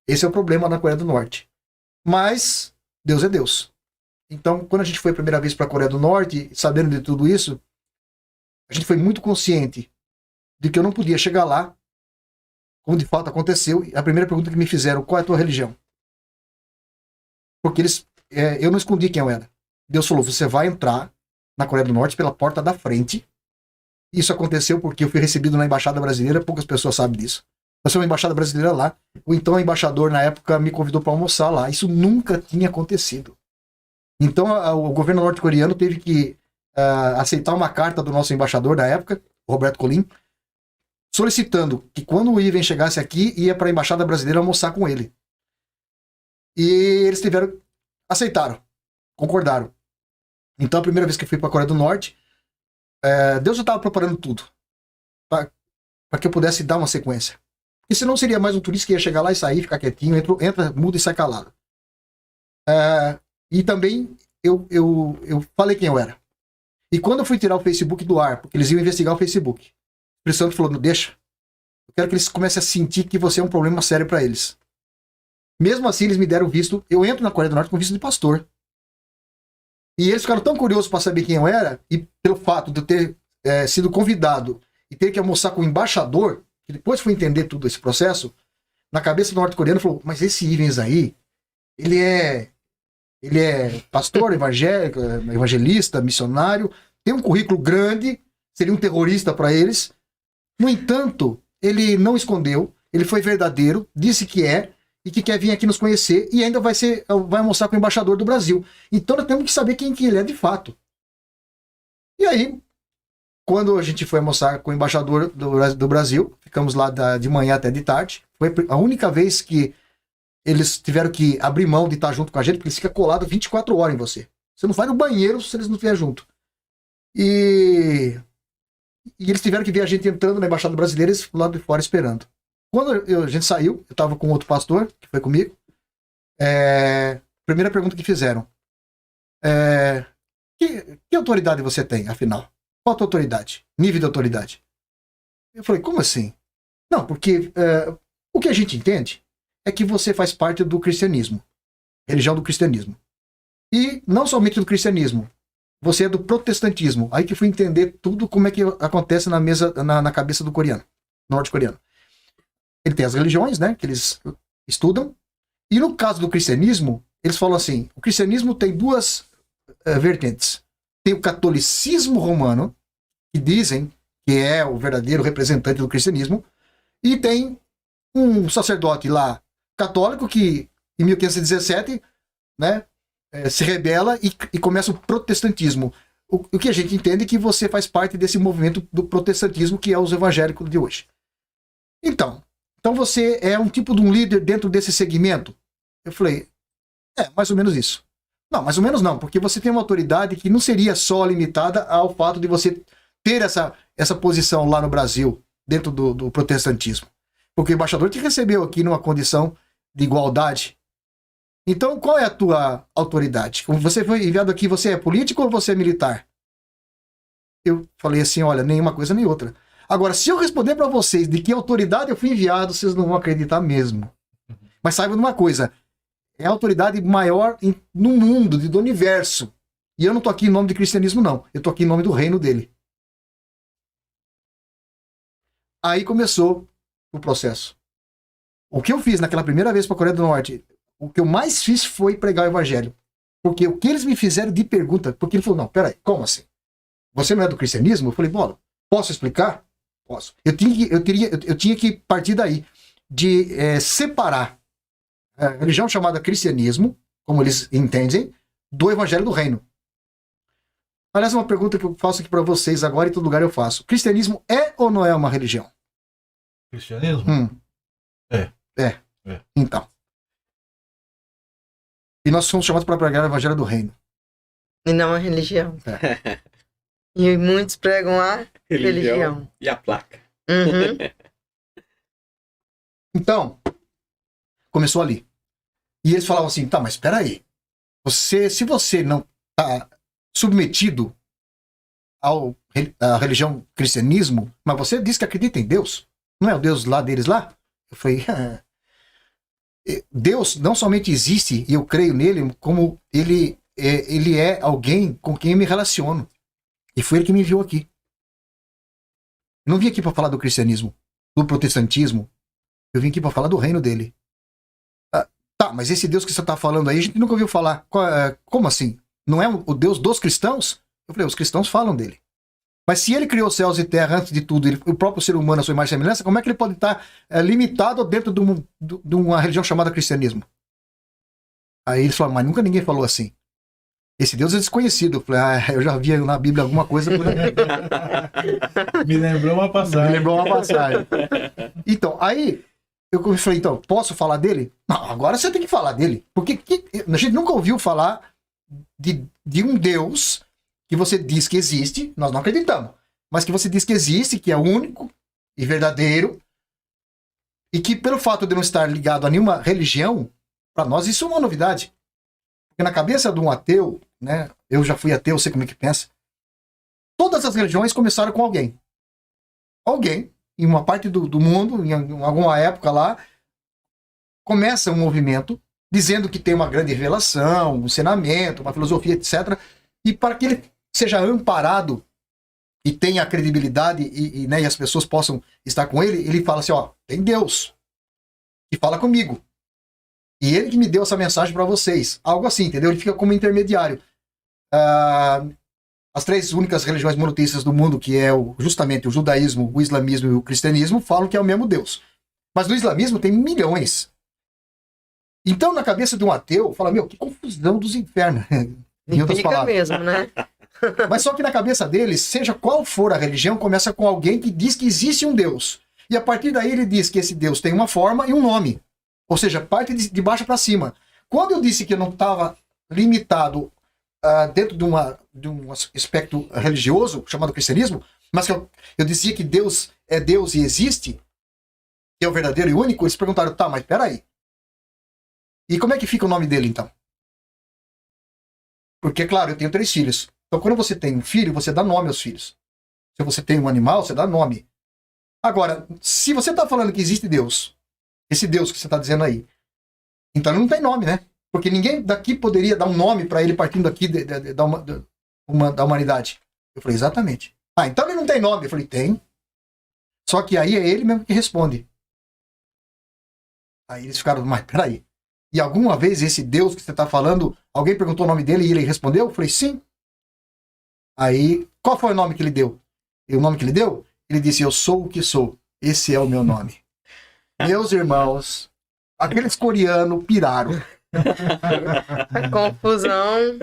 Esse é o problema na Coreia do Norte. Mas Deus é Deus. Então, quando a gente foi a primeira vez para a Coreia do Norte, sabendo de tudo isso, a gente foi muito consciente de que eu não podia chegar lá, como de fato aconteceu. E a primeira pergunta que me fizeram, qual é a tua religião? Porque eu não escondi quem eu era. Deus falou, você vai entrar na Coreia do Norte pela porta da frente. Isso aconteceu porque eu fui recebido na Embaixada Brasileira, poucas pessoas sabem disso. Eu sou uma Embaixada Brasileira lá, ou então o embaixador na época me convidou para almoçar lá. Isso nunca tinha acontecido. Então o governo norte-coreano teve que aceitar uma carta do nosso embaixador da época, Roberto Colim, solicitando que quando o Ivan chegasse aqui, ia para a Embaixada Brasileira almoçar com ele. E eles aceitaram, concordaram. Então a primeira vez que eu fui para a Coreia do Norte, Deus já estava preparando tudo para que eu pudesse dar uma sequência. E senão seria mais um turista que ia chegar lá e sair, ficar quietinho, entra, muda e sai calado. E também eu falei quem eu era. E quando eu fui tirar o Facebook do ar, porque eles iam investigar o Facebook, o Espírito Santo falou, não deixa. Eu quero que eles comecem a sentir que você é um problema sério para eles. Mesmo assim, eles me deram visto. Eu entro na Coreia do Norte com visto de pastor. E eles ficaram tão curiosos para saber quem eu era, e pelo fato de eu ter sido convidado e ter que almoçar com o embaixador, que depois fui entender tudo esse processo, na cabeça do norte-coreano falou, mas esse Ivens aí, ele é pastor, evangélico, evangelista, missionário, tem um currículo grande, seria um terrorista para eles. No entanto, ele não escondeu, ele foi verdadeiro, disse que é, e que quer vir aqui nos conhecer, e ainda vai almoçar com o embaixador do Brasil. Então nós temos que saber quem que ele é de fato. E aí, quando a gente foi almoçar com o embaixador do Brasil, ficamos lá de manhã até de tarde, foi a única vez que eles tiveram que abrir mão de estar junto com a gente, porque eles ficam colados 24 horas em você. Você não vai no banheiro se eles não estiverem junto. E eles tiveram que ver a gente entrando na Embaixada Brasileira, eles lá de fora esperando. Quando a gente saiu, eu estava com outro pastor, que foi comigo, primeira pergunta que fizeram, que autoridade você tem, afinal? Qual a tua autoridade? Nível de autoridade? Eu falei, como assim? Não, porque o que a gente entende é que você faz parte do cristianismo, religião do cristianismo. E não somente do cristianismo, você é do protestantismo. Aí que eu fui entender tudo como é que acontece na cabeça do coreano, norte-coreano. Ele tem as religiões, né, que eles estudam. E no caso do cristianismo, eles falam assim, o cristianismo tem duas vertentes. Tem o catolicismo romano, que dizem que é o verdadeiro representante do cristianismo, e tem um sacerdote lá católico que, em 1517, né, se rebela e começa o protestantismo. O que a gente entende é que você faz parte desse movimento do protestantismo, que é os evangélicos de hoje. Então você é um tipo de um líder dentro desse segmento? Eu falei, mais ou menos isso. Não, mais ou menos não, porque você tem uma autoridade que não seria só limitada ao fato de você ter essa posição lá no Brasil, dentro do protestantismo. Porque o embaixador te recebeu aqui numa condição de igualdade. Então, qual é a tua autoridade? Como você foi enviado aqui, você é político ou você é militar? Eu falei assim, olha, nenhuma coisa nem outra. Agora, se eu responder para vocês de que autoridade eu fui enviado, vocês não vão acreditar mesmo. Mas saibam de uma coisa, é a autoridade maior no mundo, do universo. E eu não estou aqui em nome de cristianismo, não. Eu estou aqui em nome do reino dele. Aí começou o processo. O que eu fiz naquela primeira vez para a Coreia do Norte, o que eu mais fiz foi pregar o evangelho. Porque o que eles me fizeram de pergunta, porque ele falou, não, peraí, como assim? Você não é do cristianismo? Eu falei, bom, posso explicar? Posso. Eu tinha que partir daí, de separar a religião chamada cristianismo, como eles entendem, do evangelho do reino. Aliás, uma pergunta que eu faço aqui para vocês agora, em todo lugar eu faço. Cristianismo é ou não é uma religião? Cristianismo? É. Então. E nós somos chamados para pregar o evangelho do reino. E não a religião. E muitos pregam a religião. E a placa. Uhum. Então, começou ali. E eles falavam assim, tá, mas espera aí. Se você não está submetido à religião cristianismo, mas você diz que acredita em Deus, não é o Deus lá deles lá? Eu falei, Deus não somente existe e eu creio nele, como ele é alguém com quem eu me relaciono. E foi ele que me enviou aqui. Eu não vim aqui para falar do cristianismo, do protestantismo. Eu vim aqui para falar do reino dele. Tá, mas esse Deus que você está falando aí, a gente nunca ouviu falar. Como assim? Não é o Deus dos cristãos? Eu falei, os cristãos falam dele. Mas se ele criou céus e terra antes de tudo, o próprio ser humano, a sua imagem e semelhança, como é que ele pode estar limitado dentro de uma religião chamada cristianismo? Aí eles falaram, mas nunca ninguém falou assim. Esse Deus é desconhecido. Eu falei, eu já vi na Bíblia alguma coisa por aí. Me lembrou uma passagem. Então, aí eu falei, então, posso falar dele? Não, agora você tem que falar dele. Porque a gente nunca ouviu falar de um Deus que você diz que existe, nós não acreditamos, mas que você diz que existe, que é único e verdadeiro, e que pelo fato de não estar ligado a nenhuma religião, para nós isso é uma novidade. Porque na cabeça de um ateu, né, eu já fui ateu, sei como é que pensa, todas as religiões começaram com alguém. Alguém, em uma parte do mundo, em alguma época lá, começa um movimento dizendo que tem uma grande revelação, um ensinamento, uma filosofia, etc., e para que ele seja amparado e tenha credibilidade né, e as pessoas possam estar com ele, ele fala assim, ó, tem Deus que fala comigo. E ele que me deu essa mensagem para vocês. Algo assim, entendeu? Ele fica como intermediário. As três únicas religiões monoteístas do mundo, que é justamente o judaísmo, o islamismo e o cristianismo, falam que é o mesmo Deus. Mas no islamismo tem milhões. Então, na cabeça de um ateu, fala, meu, que confusão dos infernos. Em outras palavras. Mesmo, né? Mas só que na cabeça deles, seja qual for a religião, começa com alguém que diz que existe um Deus. E a partir daí ele diz que esse Deus tem uma forma e um nome. Ou seja, parte de baixo para cima. Quando eu disse que eu não estava limitado dentro de um aspecto religioso, chamado cristianismo, mas que eu dizia que Deus é Deus e existe, que é o verdadeiro e único, eles perguntaram, tá, mas peraí. E como é que fica o nome dele, então? Porque, claro, eu tenho 3 filhos. Então, quando você tem um filho, você dá nome aos filhos. Se você tem um animal, você dá nome. Agora, se você está falando que existe Deus, esse Deus que você está dizendo aí, então ele não tem nome, né? Porque ninguém daqui poderia dar um nome para ele partindo aqui da humanidade. Eu falei, exatamente. Então ele não tem nome. Eu falei, tem. Só que aí é ele mesmo que responde. Aí eles ficaram, mas peraí. E alguma vez esse Deus que você está falando, alguém perguntou o nome dele e ele respondeu? Eu falei, sim. Aí, qual foi o nome que ele deu? E o nome que ele deu? Ele disse, eu sou o que sou. Esse é o meu nome. Meus irmãos, aqueles coreanos piraram. A confusão.